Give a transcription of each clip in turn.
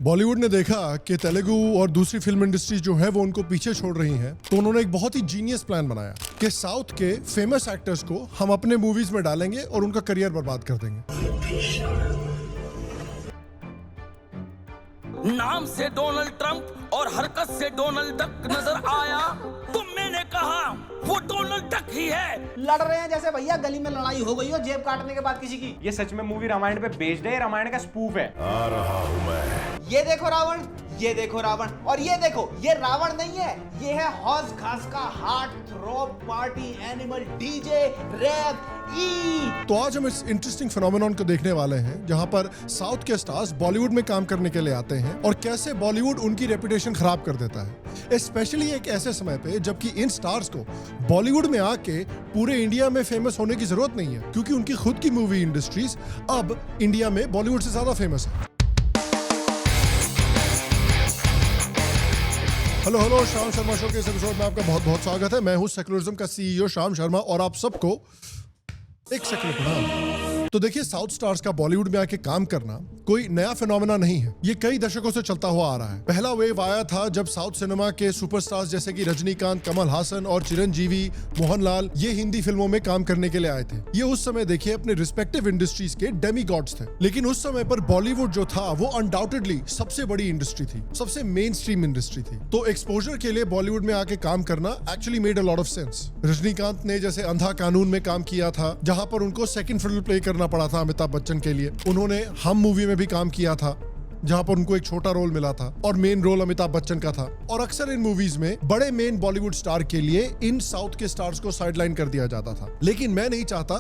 बॉलीवुड ने देखा कि तेलुगु और दूसरी फिल्म इंडस्ट्री जो है वो उनको पीछे छोड़ रही हैं, तो उन्होंने एक बहुत ही जीनियस प्लान बनाया कि साउथ के फेमस एक्टर्स को हम अपने मूवीज में डालेंगे और उनका करियर बर्बाद कर देंगे। नाम से डोनाल्ड ट्रंप और हरकत से डोनाल्ड डक नजर आया तो मैंने कहा वो डोनाल्ड डक ही है। लड़ रहे हैं जैसे भैया गली में लड़ाई हो गई हो जेब काटने के बाद किसी की। ये सच में मूवी रामायण पे बेस्ड है, रामायण का स्पूफ है। आ रहा हूं मैं। ये देखो रावण, ये देखो रावण, और ये देखो ये रावण नहीं है, ये है हौस खास का heart throb party animal DJ rap ई। तो आज हम इस इंटरेस्टिंग फिनोमेनन को देखने वाले हैं जहां पर साउथ के स्टार्स बॉलीवुड में काम करने के लिए आते हैं और कैसे बॉलीवुड उनकी रेपुटेशन खराब कर देता है, स्पेशली एक ऐसे समय पे जबकि इन स्टार्स को बॉलीवुड में आके पूरे इंडिया में फेमस होने की जरूरत नहीं है, क्योंकि उनकी खुद की मूवी इंडस्ट्रीज अब इंडिया में बॉलीवुड से ज्यादा फेमस है। हेलो शाम शर्मा शो के इस एपिसोड में आपका बहुत बहुत स्वागत है। मैं हूं सेक्युलरिज्म का सीईओ शाम शर्मा और आप सबको एक सेकंड प्रणाम। तो देखिए, साउथ स्टार्स का बॉलीवुड में आके काम करना कोई नया फिनोमेना नहीं है, ये कई दशकों से चलता हुआ आ रहा है। पहला वेव आया था जब साउथ सिनेमा के सुपरस्टार्स जैसे कि रजनीकांत, कमल हासन और चिरंजीवी, मोहनलाल ये हिंदी फिल्मों में काम करने के लिए आए थे। ये उस समय देखिए अपने रिस्पेक्टिव इंडस्ट्रीज के डेमीगॉड्स थे, लेकिन उस समय पर बॉलीवुड जो था वो अनडाउटेडली सबसे बड़ी इंडस्ट्री थी, सबसे मेन स्ट्रीम इंडस्ट्री थी। तो एक्सपोजर के लिए बॉलीवुड में आके काम करना actually made a lot of sense. Rajinikanth ने जैसे अंधा कानून में काम किया था, जहां पर उनको सेकंड फिडल प्ले करना पड़ा था अमिताभ बच्चन के लिए। उन्होंने हम मूवी में भी काम किया था जहां पर उनको एक छोटा रोल मिला था और मेन रोल अमिताभ बच्चन का था। और अक्सर इन मूवीज में बड़े मेन बॉलीवुड स्टार के लिए इन साउथ के स्टार्स को साइडलाइन कर दिया जाता था, लेकिन मैं नहीं चाहता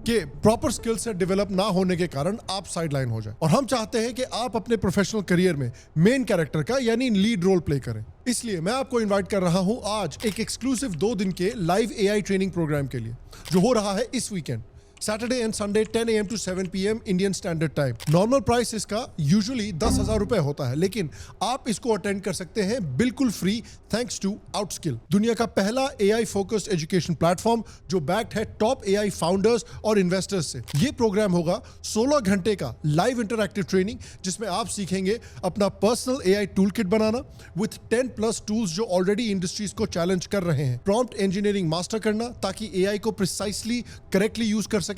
कि प्रॉपर स्किल सेट डेवलप ना होने के कारण आप साइडलाइन हो जाए, और हम चाहते हैं कि आप अपने प्रोफेशनल करियर में मेन कैरेक्टर का यानी लीड रोल प्ले करें। इसलिए मैं आपको इनवाइट कर रहा हूं आज एक एक्सक्लूसिव 2 दिन के लाइव एआई ट्रेनिंग प्रोग्राम के लिए, जो हो रहा है इस weekend Saturday and Sunday 10 AM to 7 PM Indian standard time. Normal price इसका यूजुअली 10,000 रुपए होता है, लेकिन आप इसको अटेंड कर सकते हैं बिल्कुल फ्री थैंक्स टू आउटस्किल, दुनिया का पहला एआई फोकस्ड एजुकेशन प्लेटफॉर्म जो बैक्ड है टॉप एआई फाउंडर्स और इन्वेस्टर्स से। ये प्रोग्राम होगा 16 घंटे का लाइव इंटरैक्टिव ट्रेनिंग, जिसमें आप सीखेंगे अपना personal AI tool kit banana with 10+ tools जो ऑलरेडी इंडस्ट्रीज को चैलेंज कर रहे हैं, प्रॉम्प्ट इंजीनियरिंग मास्टर करना ताकि एआई को प्रिसाइसली करेक्टली यूज कर सके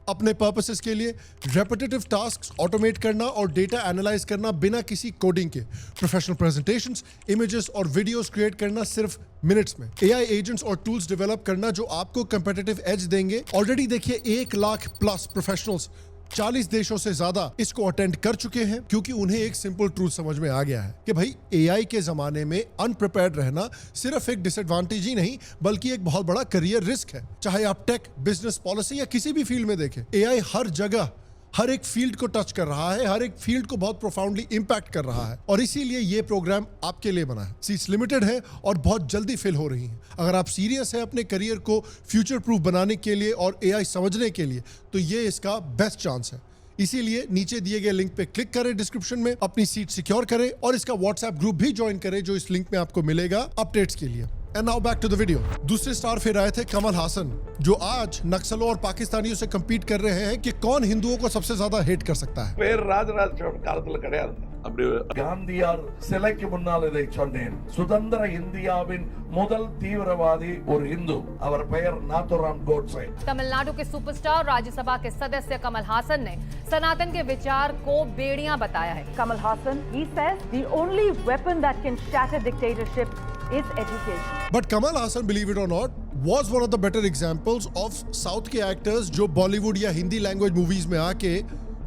अपने पर्पसेस के लिए, रेपिटेटिव टास्क्स ऑटोमेट करना और डेटा एनालाइज करना बिना किसी कोडिंग के, प्रोफेशनल प्रेजेंटेशंस, इमेजेस और वीडियोस क्रिएट करना सिर्फ मिनट्स में, एआई एजेंट्स और टूल्स डेवलप करना जो आपको कंपेटिटिव एज देंगे। ऑलरेडी देखिए 1,00,000+ प्रोफेशनल्स 40 देशों से ज्यादा इसको अटेंड कर चुके हैं, क्योंकि उन्हें एक सिंपल ट्रूथ समझ में आ गया है कि भाई एआई के जमाने में अनप्रिपेयर्ड रहना सिर्फ एक डिसएडवांटेज ही नहीं बल्कि एक बहुत बड़ा करियर रिस्क है। चाहे आप टेक, बिजनेस, पॉलिसी या किसी भी फील्ड में देखें, एआई हर जगह हर एक फील्ड को टच कर रहा है, हर एक फील्ड को बहुत प्रोफाउंडली इंपैक्ट कर रहा है, और इसीलिए ये प्रोग्राम आपके लिए बना है। सीट्स लिमिटेड है और बहुत जल्दी फिल हो रही हैं। अगर आप सीरियस है अपने करियर को फ्यूचर प्रूफ बनाने के लिए और एआई समझने के लिए, तो ये इसका बेस्ट चांस है। इसीलिए नीचे दिए गए लिंक पे क्लिक करें डिस्क्रिप्शन में, अपनी सीट सिक्योर करें और इसका व्हाट्सएप ग्रुप भी ज्वाइन करें जो इस लिंक में आपको मिलेगा अपडेट्स के लिए। And now back to the video. दूसरे स्टार फिर आए थे कमल हासन, जो आज नक्सलों और पाकिस्तानियों से compete कर रहे हैं कि कौन हिंदुओं को सबसे ज्यादा हेट कर सकता है। பேர் ராஜராஜ சோழன் காலத்துல கிடையாது. அப்படி காந்தியார் சிலைக்கு முன்னால் இதை சொன்னேன். சுதந்திர இந்தியாவின் முதல் தீவிரவாदी ஒரு हिंदू, அவர் பெயர் नाथुराम गोडसे। तमिलनाडु के सुपरस्टार राज्यसभा के सदस्य कमल हासन ने सनातन के विचार को बेड़ियां बताया है। Kamal Hassan, he says the only weapon that can shatter dictatorship is education. But Kamal Hassan, believe it or not, was one of the better examples of South के actors जो बॉलीवुड या हिंदी लैंग्वेज मूवीज में आके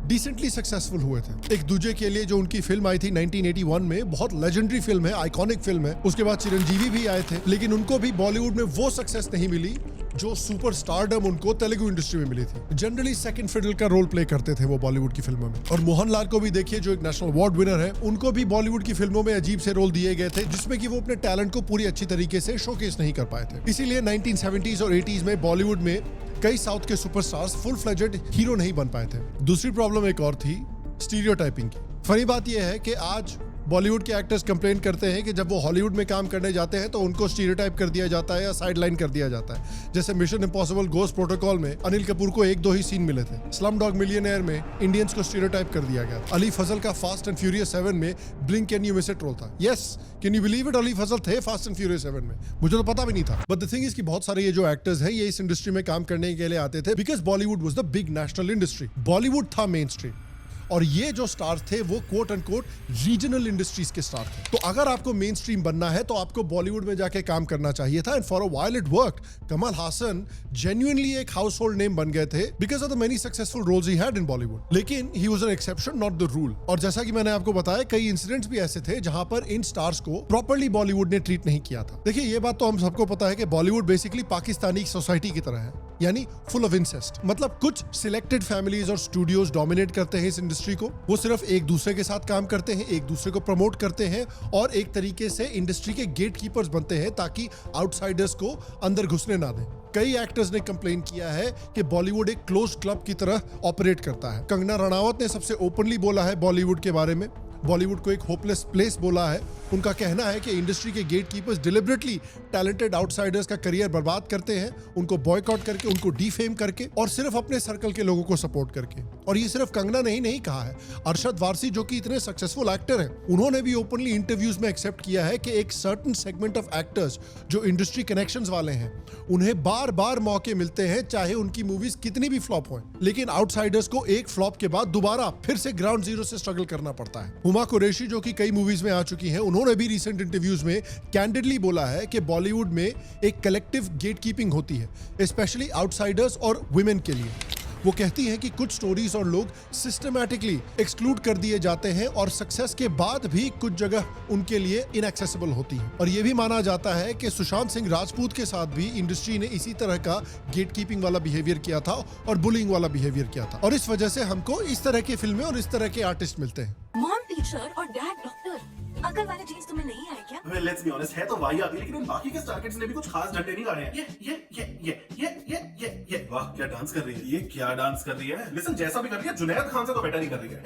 decently successful हुए थे। एक दूजे के लिए जो उनकी फिल्म आई थी 1981 में, बहुत लेजेंडरी फिल्म है, आइकॉनिक फिल्म है। उसके बाद चिरंजीवी भी आए थे, लेकिन उनको भी बॉलीवुड में वो सक्सेस नहीं मिली जो सुपर स्टारडम उनको तेलुगु इंडस्ट्री में मिली थी। जनरली सेकंड फिडल का रोल प्ले करते थे वो बॉलीवुड की फिल्मों में। और मोहनलाल को भी देखिए, जो एक नेशनल अवार्ड विनर है, उनको भी बॉलीवुड की फिल्मों में अजीब से रोल दिए गए थे जिसमें कि वो अपने टैलेंट को पूरी अच्छी तरीके से शोकेस नहीं कर पाए थे। इसीलिए 1970s और 80s में बॉलीवुड में कई साउथ के सुपरस्टार्स फुल फ्लेजेड हीरो नहीं बन पाए थे। दूसरी प्रॉब्लम एक और थी, स्टीरियोटाइपिंग की। फनी बात यह है कि आज बॉलीवुड के एक्टर्स कंप्लेन करते हैं कि जब वो हॉलीवुड में काम करने जाते हैं तो उनको स्टीरियोटाइप कर दिया जाता है या साइडलाइन कर दिया जाता है। जैसे मिशन इम्पॉसिबल गोस्ट प्रोटोकॉल में अनिल कपूर को 1-2 ही सीन मिले थे। स्लम डॉग मिलियनेयर में इंडियंस को स्टीरियोटाइप कर दिया गया। अली फजल का फास्ट एंड फ्यूरियस 7 में blink can you miss it role था। Yes, can you believe it, Ali Fazal थे फास्ट एंड फ्यूरियस 7 में, मुझे तो पता भी नहीं था। बट द थिंग इज कि बहुत सारे ये जो एक्टर्स हैं ये इस इंडस्ट्री में काम करने के लिए आते थे because Bollywood was the big national industry. Bollywood था मेन स्ट्रीम और ये जो स्टार्स थे वो quote and quote regional industries के स्टार थे। तो अगर आपको मेन स्ट्रीम बनना है तो आपको बॉलीवुड में जाके काम करना चाहिए था and for a while it worked. Kamal Haasan genuinely एक हाउस होल्ड नेम बन गए थे because of the many successful roles he had in Bollywood. लेकिन he was an exception not the rule. और जैसा कि मैंने आपको बताया कई इंसिडेंट्स भी ऐसे थे जहां पर इन स्टार्स को प्रॉपर्ली बॉलीवुड ने ट्रीट नहीं किया था। देखिए ये बात तो हम सबको पता है कि बॉलीवुड बेसिकली पाकिस्तानी सोसाइटी की तरह है, यानी फुल ऑफ इंसेस्ट। मतलब कुछ सिलेक्टेड फैमिलीज और स्टूडियोज डोमिनेट करते हैं इस इंडस्ट्री को। वो सिर्फ एक दूसरे के साथ काम करते हैं, एक दूसरे को प्रमोट करते हैं और एक तरीके से इंडस्ट्री के गेट कीपर्स बनते हैं ताकि आउटसाइडर्स को अंदर घुसने ना दें। कई एक्टर्स ने कंप्लेन किया है कि बॉलीवुड एक क्लोज क्लब की तरह ऑपरेट करता है। कंगना रनावत ने सबसे ओपनली बोला है बॉलीवुड के बारे में, बॉलीवुड को एक होपलेस प्लेस बोला है। उनका कहना है कि इंडस्ट्री के gate keepers deliberately talented outsiders का करियर बर्बाद करते हैं, उनको बॉयकॉट करके, उनको डिफेम करके और सिर्फ अपने सर्कल के लोगों को सपोर्ट करके। और ये सिर्फ कंगना ने ही नहीं कहा है, अरशद वारसी जो कि इतने सक्सेसफुल एक्टर हैं उन्होंने भी ओपनली इंटरव्यूज में एक्सेप्ट किया है कि एक सर्टेन सेगमेंट ऑफ एक्टर्स जो इंडस्ट्री कनेक्शंस वाले हैं उन्हें बार बार मौके मिलते हैं चाहे उनकी मूवीज कितनी भी फ्लॉप हों, लेकिन आउटसाइडर्स को एक फ्लॉप के बाद दोबारा फिर से ग्राउंड जीरो से स्ट्रगल करना पड़ता है। हुमा कुरैशी जो कि कई मूवीज में आ चुकी हैं, उन्होंने भी रिसेंट इंटरव्यूज में कैंडिडली बोला है कि बॉलीवुड में एक कलेक्टिव गेट कीपिंग होती है, स्पेशली आउटसाइडर्स और वुमेन के लिए। वो कहती हैं कि कुछ स्टोरीज और लोग सिस्टमैटिकली एक्सक्लूड कर दिए जाते हैं और सक्सेस के बाद भी कुछ जगह उनके लिए इनएक्सेसिबल होती है। और ये भी माना जाता है कि सुशांत सिंह राजपूत के साथ भी इंडस्ट्री ने इसी तरह का गेट कीपिंग वाला बिहेवियर किया था और बुलिंग वाला बिहेवियर किया था। और इस वजह से हमको इस तरह की फिल्में और इस तरह के आर्टिस्ट मिलते हैं। मॉम टीचर और डैड डॉक्टर, अकल वाले जीन्स तुम्हें नहीं आए क्या? Well, let's be honest, है तो वही आती है, लेकिन उन बाकी के स्टार किड्स ने भी कुछ खास झंडे नहीं गाड़े हैं। ये वाह क्या डांस कर रही है, ये क्या डांस कर रही है। लिसन, जैसा भी कर रही है जुनैद खान से तो बेटर ही कर रही है।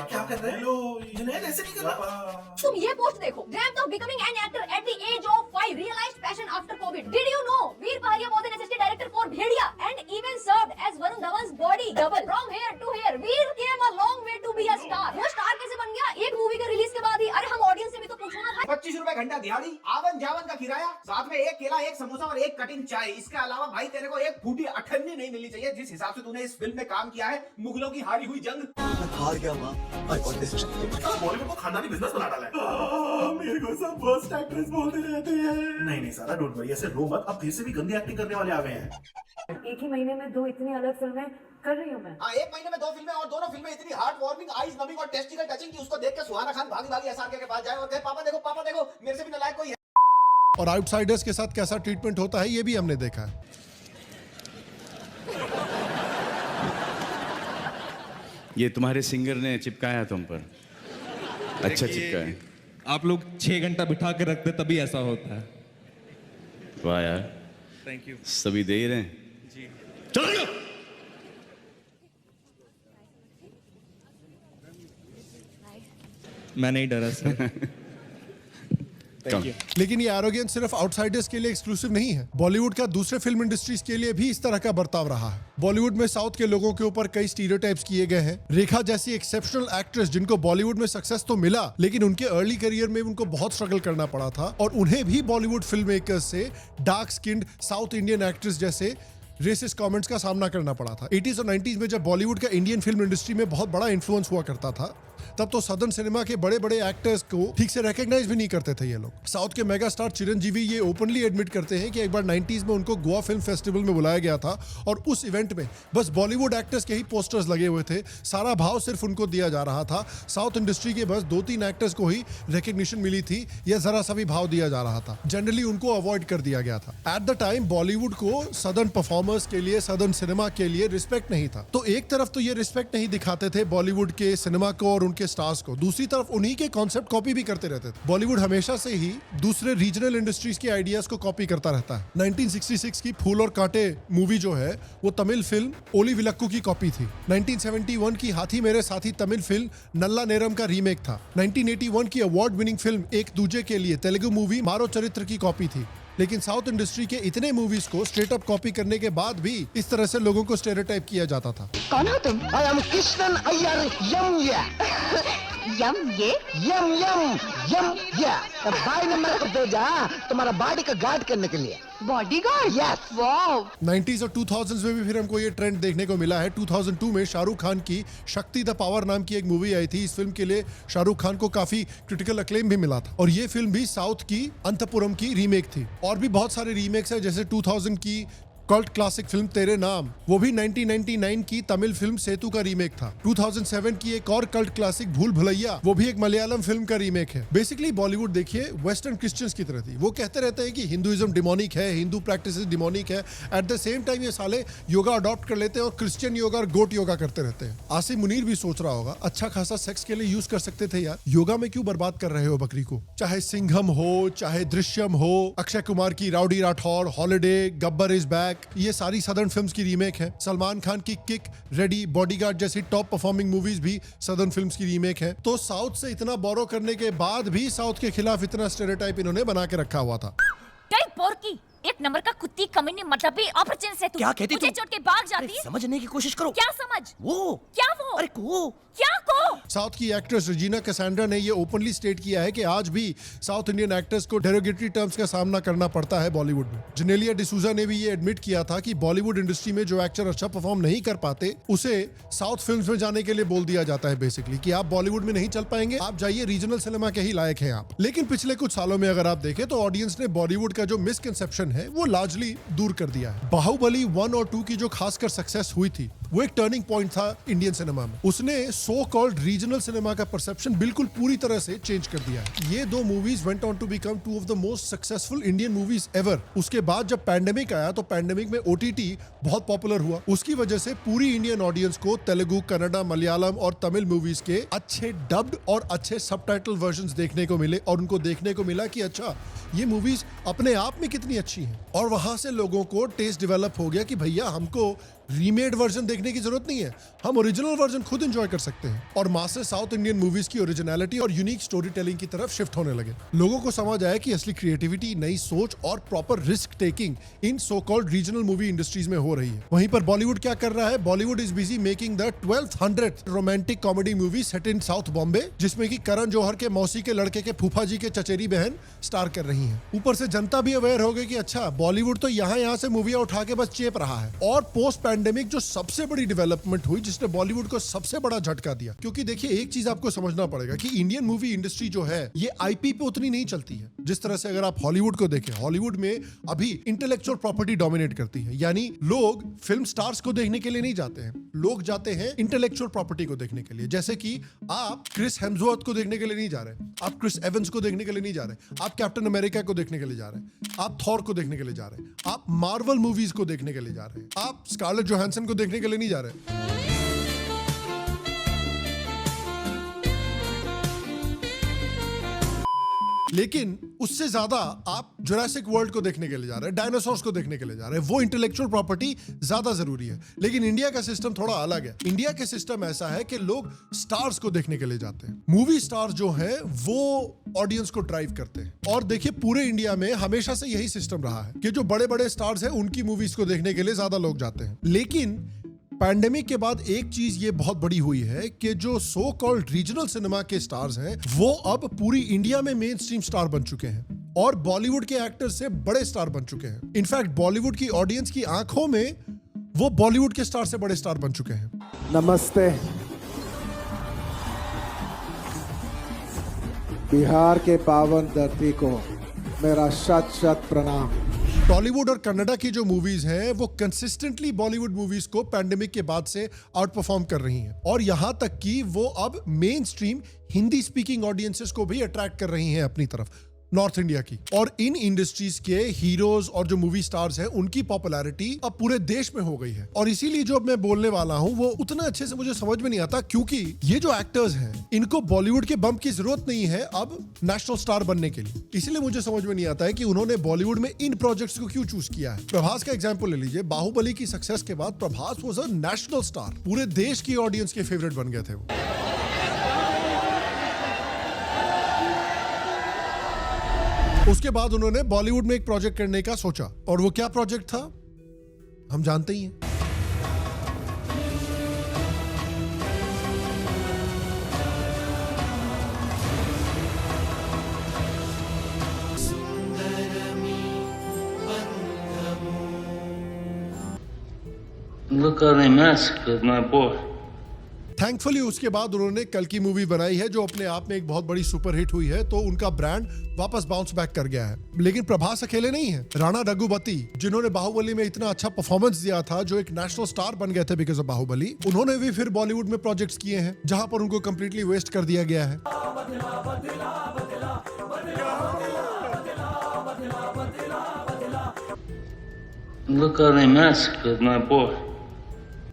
क्या कर रहे हो जुनैद, ऐसे नहीं कर रहा। तुम ये पोस्ट देखो, dreamt of becoming an actor at the age of 5, realized passion after COVID. Did you know Veer Pahariya was an assistant director for Bhediya and even served as Varun Dhawan's body double. From here to here, Veer came a long way to be a star. वो star कैसे बन गया? एक movie के release के बाद ही। अरे हम ऑडियंस से भी तो पूछो ना भाई। 25 रुपए घंटा दिहाड़ी, आवन जावन का किराया, साथ में एक केला, एक समोसा और एक कटिंग चाय। इसके अलावा भाई तेरे को एक फूटी अठन्नी नहीं मिलनी चाहिए। जिस हिसाब से तूने इस फिल्म में काम किया है, मुगलों की हारी हुई जंग। हार गया माँ। बॉलीवुड को खानदानी बिजनेस बना डाला है। मेरे को सब वर्स्ट एक्ट्रेस बोलते रहते हैं। नहीं सारा डोंट वरी, ऐसे रो मत, अब फिर से भी गंदी एक्टिंग करने वाले आ गए हैं। एक ही महीने में 2 इतनी अलग फिल्में कर रही हूँ मैं। हाँ, एक महीने में 2 फिल्में और दोनों फिल्में इतनी हार्ट वार्मिंग, आईज नमिंग और टेस्टिकल टचिंग कि उसको देख के सुहाना खान भागी भागी एसआरके के पास जाए और कहे पापा देखो मेरे से भी नालायक कोई है। और आउटसाइडर्स के साथ कैसा ट्रीटमेंट होता है ये भी हमने देखा है। ये तुम्हारे सिंगर ने चिपकाया तुम पर, अच्छा चिपकाया। आप लोग 6 घंटा बिठा के रखते तभी ऐसा होता है। वाह यार, थैंक यू। सभी दे ही रहे हैं जी। चलो मैं नहीं डरा सर। लेकिन ये एरोगेंस सिर्फ आउटसाइडर्स के लिए एक्सक्लूसिव नहीं है। बॉलीवुड का दूसरे फिल्म इंडस्ट्रीज के लिए भी इस तरह का बर्ताव रहा है। बॉलीवुड में साउथ के लोगों के ऊपर कई स्टीरियोटाइप्स किए गए हैं। रेखा जैसी एक्सेप्शनल एक्ट्रेस जिनको बॉलीवुड में सक्सेस तो मिला, लेकिन उनके अर्ली करियर में उनको बहुत स्ट्रगल करना पड़ा था और उन्हें भी बॉलीवुड फिल्म मेकर्स से dark skinned south Indian actress जैसे रेसिस्ट कमेंट्स का सामना करना पड़ा था। 80s और 90s में जब बॉलीवुड का इंडियन फिल्म इंडस्ट्री में बहुत बड़ा इन्फ्लुएंस हुआ करता था, तब तो सदर्न सिनेमा के बड़े बड़े एक्टर्स को ठीक से रिकॉग्नाइज भी नहीं करते थे ये लोग। साउथ के मेगा स्टार चिरंजीवी ये ओपनली एडमिट करते हैं कि एक बार 90s में उनको गोवा फिल्म फेस्टिवल में बुलाया गया था और उस इवेंट में बस बॉलीवुड एक्टर्स के ही पोस्टर्स लगे हुए थे, सारा भाव सिर्फ उनको दिया जा रहा था। साउथ इंडस्ट्री के बस 2-3 एक्टर्स को ही रिकग्निशन मिली थी या जरा सा भी भाव दिया जा रहा था। जनरली उनको अवॉइड कर दिया गया था। एट द टाइम बॉलीवुड को सदर्न परफॉर्मर्स के लिए, सदर्न सिनेमा के लिए रिस्पेक्ट नहीं था। तो एक तरफ तो ये रिस्पेक्ट नहीं दिखाते थे बॉलीवुड के सिनेमा को और उनके स्टार्स को, दूसरी तरफ उन्हीं के कॉन्सेप्ट कॉपी भी करते रहते थे। बॉलीवुड हमेशा से ही दूसरे रीजनल इंडस्ट्रीज के आइडियाज को कॉपी करता रहता है। 1966 की फूल और कांटे मूवी जो है वो तमिल फिल्म ओली विलक्कू की कॉपी थी। 1971 की हाथी मेरे साथी तमिल फिल्म नल्ला नेरम का रीमेक था। 1981 की अवार्ड विनिंग फिल्म एक दूजे के लिए तेलुगु मूवी मारो चरित्र की कॉपी थी। लेकिन साउथ इंडस्ट्री के इतने मूवीज को स्ट्रेट अप कॉपी करने के बाद भी इस तरह से लोगों को स्टेरियोटाइप किया जाता था। कौन हो तुम? I am कृष्णन अय्यर यम भाई ने मेरे को भेजा तुम्हारा बॉडी का गार्ड करने के लिए। Body guard? Yes. Wow. 90s और 2000s में भी फिर हमको ये ट्रेंड देखने को मिला है। 2002 में शाहरुख खान की शक्ति द पावर नाम की एक मूवी आई थी। इस फिल्म के लिए शाहरुख खान को काफी क्रिटिकल अक्लेम भी मिला था और ये फिल्म भी साउथ की अंतपुरम की रीमेक थी। और भी बहुत सारे रीमेक्स है, जैसे 2000 की कल्ट क्लासिक फिल्म तेरे नाम, वो भी 1999 की तमिल फिल्म सेतु का रीमेक था। 2007 की एक और कल्ट क्लासिक भूल भुलैया, वो भी एक मलयालम फिल्म का रीमेक है। बेसिकली बॉलीवुड देखिए वेस्टर्न क्रिश्चियंस की तरह थी। वो कहते रहते हैं कि हिंदुइज्म डिमोनिक है, हिंदू प्रैक्टिसेस डिमोनिक है। एट द सेम टाइम ये साले योगा अडॉप्ट कर लेते हैं और क्रिश्चियन योगा और गोट योगा करते रहते हैं। आसिम मुनीर भी सोच रहा होगा अच्छा खासा सेक्स के लिए यूज कर सकते थे यार, योगा में क्यों बर्बाद कर रहे हो बकरी को। चाहे सिंघम हो, चाहे दृश्यम हो, अक्षय कुमार की rowdy Rathore, holiday, Gabbar is back, ये सारी सदर्न फिल्म्स की रीमेक है। सलमान खान की किक, रेडी, बॉडीगार्ड जैसी टॉप परफॉर्मिंग मूवीज भी सदर्न फिल्म्स की रीमेक है। तो साउथ से इतना बोरो करने के बाद भी साउथ के खिलाफ इतना स्टेरियोटाइप इन्होंने बना के रखा हुआ था। पोरकी, एक नंबर का कुत्ती कमीनी मतलब भी अपॉर्चुनिटी से तू क्या कहती तू? चोट के भाग जाती। समझने की कोशिश करो। क्या समझ? वो क्या वो? अरे को क्या को? साउथ की एक्ट्रेस रेजिना कैसेंड्रा ने ये ओपनली स्टेट किया है कि आज भी साउथ इंडियन एक्टर्स को डेरोगेटरी टर्म्स का सामना करना पड़ता है बॉलीवुड में। जेनेलिया डिसूजा ने भी ये एडमिट किया था कि बॉलीवुड इंडस्ट्री में जो एक्टर अच्छा परफॉर्म नहीं कर पाते उसे साउथ फिल्म्स में जाने के लिए बोल दिया जाता है बेसिकली कि आप बॉलीवुड में नहीं चल पाएंगे, आप जाइए रीजनल सिनेमा के ही लायक हैं आप। लेकिन पिछले कुछ सालों में अगर आप देखें तो ऑडियंस ने बॉलीवुड का जो मिसकंसेप्शन है वो लार्जली दूर कर दिया है। बाहुबली 1 और 2 की जो खासकर सक्सेस हुई थी वो एक टर्निंग पॉइंट था इंडियन सिनेमा में। उसने सो कॉल्ड रीजनल सिनेमा का परसेप्शन बिल्कुल पूरी तरह से चेंज कर दिया है। ये दो movies went on to become 2 of the most successful Indian movies ever. उसके बाद जब पैंडेमिक आया तो पैंडेमिक में ओटीटी बहुत पॉपुलर हुआ। उसकी वजह से पूरी इंडियन ऑडियंस को तेलुगु, कन्नड़ा, मलयालम और तमिल मूवीज के अच्छे डब्ड और अच्छे सबटाइटल वर्जन्स देखने को मिले और उनको देखने को मिला कि अच्छा ये मूवीज अपने आप में कितनी अच्छी हैं। और वहां से लोगों को टेस्ट डेवलप हो गया कि भैया हमको रीमेड वर्जन देखने की जरूरत नहीं है, हम ओरिजिनल वर्जन खुद एंजॉय कर सकते हैं। और मास्टर साउथ इंडियन मूवीज की ओरिजिनलिटी और यूनिक स्टोरी टेलिंग की तरफ शिफ्ट होने लगे। लोगों को समझ आया कि असली क्रिएटिविटी, नई सोच और proper risk taking in so called regional movie industries में हो रही है। वहीं पर बॉलीवुड क्या कर रहा है? Bollywood is busy making the 1200th romantic comedy movie set in south Bombay, जिसमें कि करण जौहर के मौसी के लड़के के फूफा जी के चचेरी बहन स्टार कर रही है। ऊपर से जनता भी अवेयर हो गई कि अच्छा बॉलीवुड तो यहाँ से मूवियां उठा के बस चेप रहा है। और पोस्ट पैंडेमिक जो सबसे बड़ी डेवलपमेंट हुई जिसने बॉलीवुड को सबसे बड़ा झटका दिया, क्योंकि देखिए एक चीज आपको समझना पड़ेगा कि इंडियन मूवी इंडस्ट्री जो है ये आईपी पे उतनी नहीं चलती है जिस तरह से अगर आप हॉलीवुड को देखें। हॉलीवुड में अभी इंटेलेक्चुअल प्रॉपर्टी डोमिनेट करती है, यानी लोग फिल्म स्टार्स को देखने के लिए नहीं जाते हैं, लोग जाते हैं इंटेलेक्चुअल प्रॉपर्टी को देखने के लिए। जैसे कि आप क्रिस हेम्सवर्थ को देखने के लिए नहीं जा रहे, आप क्रिस एवंस को देखने के लिए नहीं जा रहे, आप कैप्टन अमेरिका को देखने के लिए जा रहे हैं, आप थॉर को देखने के लिए जा रहे हैं, आप मार्वल मूवीज को देखने के लिए जा रहे हैं, आप स्कारलेट जोहानसन को देखने के लिए नहीं जा रहे। लेकिन उससे ज्यादा आप जुरासिक वर्ल्ड को देखने के लिए जा रहे हैं, डायनासोर्स को देखने के लिए जा रहे हैं, वो इंटेलेक्चुअल प्रॉपर्टी ज्यादा जरूरी है। लेकिन इंडिया का सिस्टम थोड़ा अलग है। इंडिया का सिस्टम ऐसा है कि लोग स्टार्स को देखने के लिए जाते हैं। मूवी स्टार्स जो है वो ऑडियंस को ड्राइव करते हैं। और देखिए पूरे इंडिया में हमेशा से यही सिस्टम रहा है कि जो बड़े बड़े स्टार्स हैं उनकी मूवीज को देखने के लिए ज्यादा लोग जाते हैं। लेकिन पैंडेमिक के बाद एक चीज ये बहुत बड़ी हुई है कि जो सो कॉल्ड रीजनल सिनेमा के स्टार्स हैं वो अब पूरी इंडिया में मेन स्ट्रीम स्टार बन चुके हैं और बॉलीवुड के एक्टर्स से बड़े स्टार बन चुके हैं। इनफैक्ट बॉलीवुड की ऑडियंस की आंखों में वो बॉलीवुड के स्टार से बड़े स्टार बन चुके हैं। नमस्ते। बिहार के पावन धरती को मेरा शत शत प्रणाम। टॉलीवुड और कन्नड़ा की जो मूवीज हैं वो कंसिस्टेंटली बॉलीवुड मूवीज को पैंडेमिक के बाद से आउट परफॉर्म कर रही हैं और यहां तक कि वो अब main stream Hindi speaking audiences को भी अट्रैक्ट कर रही हैं अपनी तरफ। नॉर्थ इंडिया की। और इन इंडस्ट्रीज के हीरोज और जो मूवी स्टार्स हैं उनकी पॉपुलैरिटी अब पूरे देश में हो गई है। और इसीलिए जो अब मैं बोलने वाला हूं वो उतना अच्छे से मुझे समझ में नहीं आता, क्योंकि ये जो एक्टर्स हैं इनको बॉलीवुड के बम्प की जरूरत नहीं है अब नेशनल स्टार बनने के लिए। इसलिए मुझे समझ में नहीं आता है कि उन्होंने बॉलीवुड में इन प्रोजेक्ट्स को क्यों चूज किया है। प्रभास का एग्जांपल ले लीजिए, बाहुबली की सक्सेस के बाद Prabhas was a national star, पूरे देश की ऑडियंस के फेवरेट बन गए थे वो। उसके बाद उन्होंने बॉलीवुड में एक प्रोजेक्ट करने का सोचा, और वो क्या प्रोजेक्ट था हम जानते ही हैं। Look at the mask with my boy. Thankfully उसके बाद उन्होंने कल की मूवी बनाई है जो अपने आप में एक बहुत बड़ी सुपरहिट हुई है, तो उनका ब्रांड वापस बाउंस बैक कर गया है। लेकिन प्रभास अकेले नहीं है, राणा रघुपति जिन्होंने बाहुबली में इतना अच्छा परफॉर्मेंस दिया था, जो एक नेशनल स्टार बन गए थे बिकॉज ऑफ बाहुबली, उन्होंने भी फिर बॉलीवुड में प्रोजेक्ट्स किए हैं जहां पर उनको कंप्लीटली वेस्ट कर दिया गया है। Look at the mask with my boy.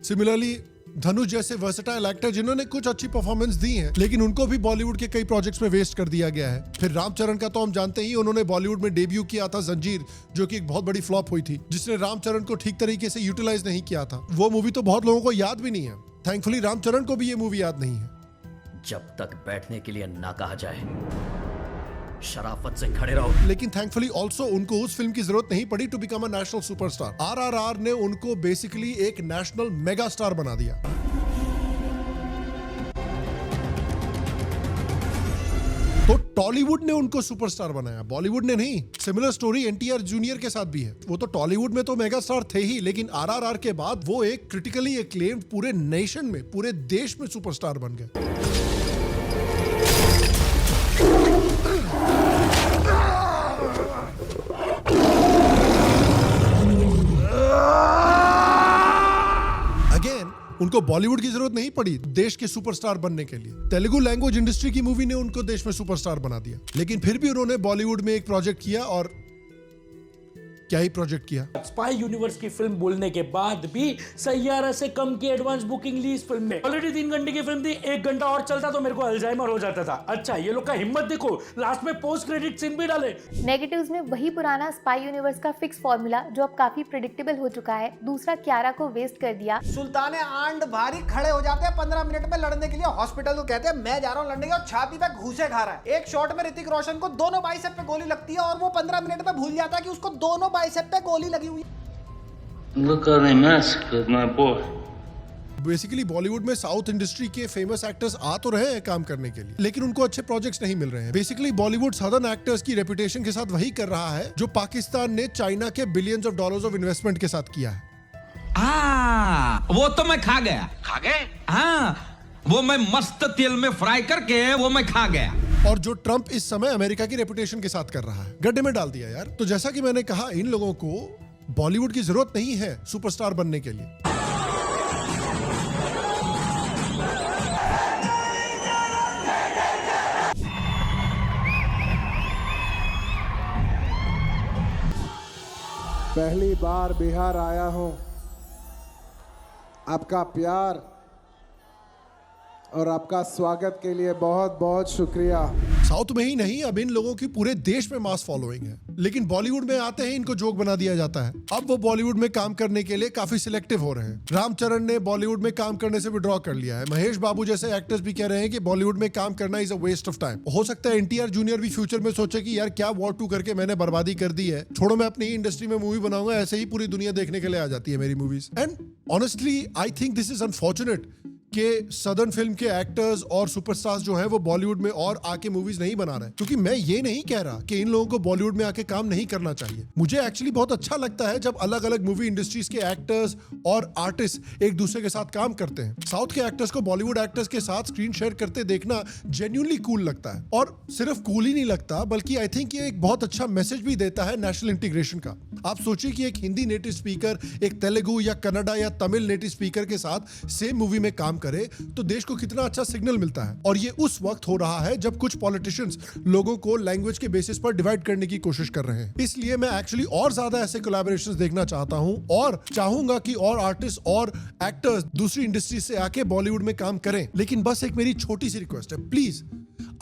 Similarly Dhanush जैसे वर्सेटाइल एक्टर जिन्होंने कुछ अच्छी परफॉर्मेंस दी है, लेकिन उनको भी बॉलीवुड के कई प्रोजेक्ट्स में वेस्ट कर दिया गया है। फिर रामचरण का तो हम जानते ही, उन्होंने बॉलीवुड में डेब्यू किया था जंजीर, जो कि एक बहुत बड़ी फ्लॉप हुई थी, जिसने रामचरण को ठीक तरीके से यूटिलाइज नहीं किया था। वो मूवी तो बहुत लोगों को याद भी नहीं है। थैंकफुली रामचरण को भी ये मूवी याद नहीं है। जब तक बैठने के लिए ना कहा जाए शराफत से खड़े रहो। लेकिन थैंकफुली ऑल्सो उनको उस फिल्म की जरूरत नहीं पड़ी to become a national superstar. RRR ने उनको बेसिकली एक नेशनल मेगा स्टार बना दिया। तो टॉलीवुड ने उनको सुपरस्टार बनाया, बॉलीवुड ने नहीं। सिमिलर स्टोरी एनटीआर जूनियर के साथ भी है। वो तो टॉलीवुड में तो मेगा स्टार थे ही, लेकिन आरआरआर के बाद वो एक क्रिटिकली एक्लेम्ड पूरे नेशन में, पूरे देश में सुपरस्टार बन गए। उनको बॉलीवुड की जरूरत नहीं पड़ी देश के सुपरस्टार बनने के लिए। तेलुगु लैंग्वेज इंडस्ट्री की मूवी ने उनको देश में सुपरस्टार बना दिया, लेकिन फिर भी उन्होंने बॉलीवुड में एक प्रोजेक्ट किया, और क्या ही प्रोजेक्ट किया। स्पाई यूनिवर्स की फिल्म बोलने के बाद भी सैयारा से कम की एडवांस बुकिंग ली इस फिल्म में। ऑलरेडी 3 घंटे की फिल्म थी, 1 घंटा और चलता तो मेरे को अल्जाइमर हो जाता था। अच्छा, ये लोग का हिम्मत देखो, लास्ट में पोस्ट क्रेडिट सीन भी डाले। नेगेटिव्स में वही पुराना स्पाई यूनिवर्स का फिक्स फॉर्मूला जो अब काफी प्रेडिक्टेबल हो चुका है। दूसरा, कियारा को वेस्ट कर दिया। सुल्तान आंड भारी खड़े हो जाते हैं 15 मिनट में लड़ने के लिए। हॉस्पिटल को कहते हैं मैं जा रहा हूँ लड़ने के, और छाती पे घूसे खा रहा है। एक शॉट में ऋतिक रोशन को दोनों बाइसेप पे गोली लगती है, और वो 15 मिनट में भूल जाता है कि उसको दोनों बाइसेप पे गोली लगी हुई। Look at the mask with my boy. Basically Bollywood में साउथ इंडस्ट्री के फेमस एक्टर्स आ तो रहे हैं काम करने के लिए, लेकिन उनको अच्छे प्रोजेक्ट्स नहीं मिल रहे हैं। बेसिकली बॉलीवुड सदर्न एक्टर्स की रेपुटेशन के साथ वही कर रहा है जो पाकिस्तान ने चाइना के billions of dollars of investment के साथ किया है। वो तो मैं खा गया। खा गए? हाँ, वो मैं मस्त तेल में फ्राई करके वो मैं खा गया। और जो ट्रंप इस समय अमेरिका की रेपुटेशन के साथ कर रहा है, गड्ढे में डाल दिया यार। तो जैसा कि मैंने कहा, इन लोगों को बॉलीवुड की जरूरत नहीं है सुपरस्टार बनने के लिए। पहली बार बिहार आया हूं, आपका प्यार और आपका स्वागत के लिए बहुत बहुत शुक्रिया। साउथ में ही नहीं, अब इन लोगों की पूरे देश में मास फॉलोइंग है, लेकिन बॉलीवुड में आते ही इनको जोक बना दिया जाता है। अब वो बॉलीवुड में काम करने के लिए काफी सिलेक्टिव हो रहे हैं। रामचरण ने बॉलीवुड में काम करने से विड्रॉ कर लिया है। महेश बाबू जैसे एक्टर्स भी कह रहे हैं कि बॉलीवुड में काम करना is a waste of time. हो सकता है एनटीआर जूनियर भी फ्यूचर में सोचे कि यार क्या वॉर 2 करके मैंने बर्बादी कर दी है, छोड़ो मैं अपनी इंडस्ट्री में मूवी बनाऊंगा। ऐसे ही पूरी दुनिया देखने के लिए आ जाती है मेरी movies. And honestly I think this is unfortunate कि सदर्न फिल्म के एक्टर्स और सुपरस्टार्स जो हैं वो बॉलीवुड में और आके मूवीज नहीं बना रहे। क्योंकि मैं ये नहीं कह रहा कि इन लोगों को बॉलीवुड में आके काम नहीं करना चाहिए। मुझे एक्चुअली बहुत अच्छा लगता है जब अलग अलग मूवी इंडस्ट्रीज के एक्टर्स और आर्टिस्ट एक दूसरे के साथ काम करते हैं। साउथ के एक्टर्स को बॉलीवुड एक्टर्स के साथ स्क्रीन शेयर करते देखना जेन्युइनली कूल लगता है। और सिर्फ कूल ही नहीं लगता, बल्कि आई थिंक ये एक बहुत अच्छा मैसेज भी देता है नेशनल इंटीग्रेशन का। आप सोचिए कि एक हिंदी नेटिव स्पीकर एक तेलुगु या कन्नड़ा या तमिल नेटिव स्पीकर के साथ सेम मूवी में काम करे तो देश को कितना अच्छा सिग्नल मिलता है। और ये उस वक्त हो रहा है जब कुछ पॉलिटिशियंस लोगों को लैंग्वेज के बेसिस पर डिवाइड करने की कोशिश कर रहे हैं। इसलिए मैं एक्चुअली और ज्यादा ऐसे कोलैबोरेशंस देखना चाहता हूं और चाहूंगा कि और आर्टिस्ट और एक्टर्स दूसरी इंडस्ट्री से आके बॉलीवुड में काम करें। लेकिन बस एक मेरी छोटी सी रिक्वेस्ट है, प्लीज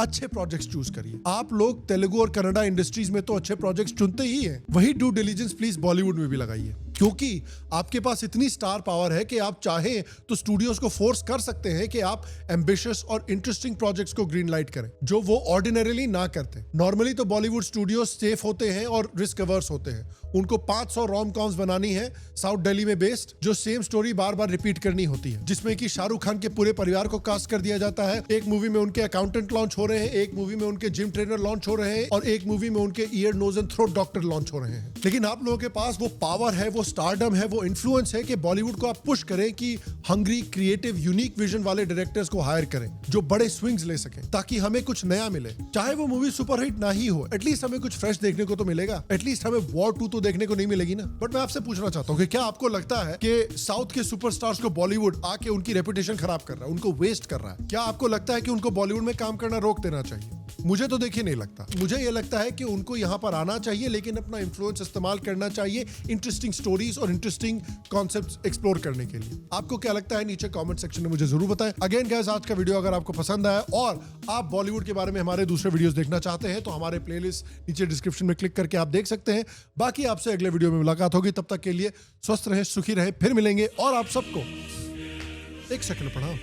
अच्छे प्रोजेक्ट्स चूज करिए। आप लोग तेलुगु और कन्नड़ा इंडस्ट्रीज में तो अच्छे प्रोजेक्ट्स चुनते ही हैं, वही ड्यू डिलिजेंस प्लीज बॉलीवुड में भी लगाइए, क्योंकि आपके पास इतनी स्टार पावर है कि आप चाहें तो स्टूडियोज को फोर्स कर सकते हैं कि आप एम्बिशियस और इंटरेस्टिंग प्रोजेक्ट्स को ग्रीन लाइट करें, जो वो ऑर्डिनरीली ना करते। नॉर्मली तो बॉलीवुड स्टूडियोज सेफ होते हैं और रिस्क अवर्स होते हैं। उनको 500 रोम कॉम्स बनानी है साउथ दिल्ली में बेस्ड, जो सेम स्टोरी बार बार रिपीट करनी होती है, जिसमें कि शाहरुख खान के पूरे परिवार को कास्ट कर दिया जाता है। एक मूवी में उनके अकाउंटेंट लॉन्च हो रहे हैं, एक मूवी में उनके जिम ट्रेनर लॉन्च हो रहे हैं और एक मूवी में उनके ear nose and throat doctor launch हो रहे हैं। लेकिन आप लोगों के पास वो पावर है, वो स्टारडम है, वो इन्फ्लुएंस है कि बॉलीवुड को आप पुश करें कि हंग्री, क्रिएटिव, यूनिक विजन वाले डायरेक्टर्स को हायर करें जो बड़े स्विंग्स ले सकें, ताकि हमें कुछ नया मिले। चाहे वो मूवी सुपरहिट ना ही हो, एटलीस्ट हमें कुछ फ्रेश देखने को तो मिलेगा। एटलीस्ट हमें वॉर 2 तो देखने को नहीं मिलेगी ना। बट मैं आपसे पूछना चाहता हूं कि क्या आपको लगता है कि साउथ के सुपरस्टार्स को बॉलीवुड आके उनकी रेपुटेशन खराब कर रहा है, उनको वेस्ट कर रहा है? क्या आपको लगता है कि उनको बॉलीवुड में काम करना रोक देना चाहिए? मुझे तो देखिए नहीं लगता। मुझे ये लगता है कि उनको यहाँ पर आना चाहिए, लेकिन अपना इन्फ्लुएंस इस्तेमाल करना चाहिए इंटरेस्टिंग स्टोरीज और इंटरेस्टिंग कॉन्सेप्ट्स एक्सप्लोर करने के लिए। आपको क्या लगता है नीचे कमेंट सेक्शन में मुझे जरूर बताएं। अगेन गाइस, आज का वीडियो अगर आपको पसंद आया और आप बॉलीवुड के बारे में हमारे दूसरे वीडियोस देखना चाहते हैं तो हमारे प्लेलिस्ट नीचे डिस्क्रिप्शन में क्लिक करके आप देख सकते हैं। बाकी आपसे अगले वीडियो में मुलाकात होगी, तब तक के लिए स्वस्थ रहें, सुखी रहें, फिर मिलेंगे। और आप सबको एक सेकंड प्रणाम।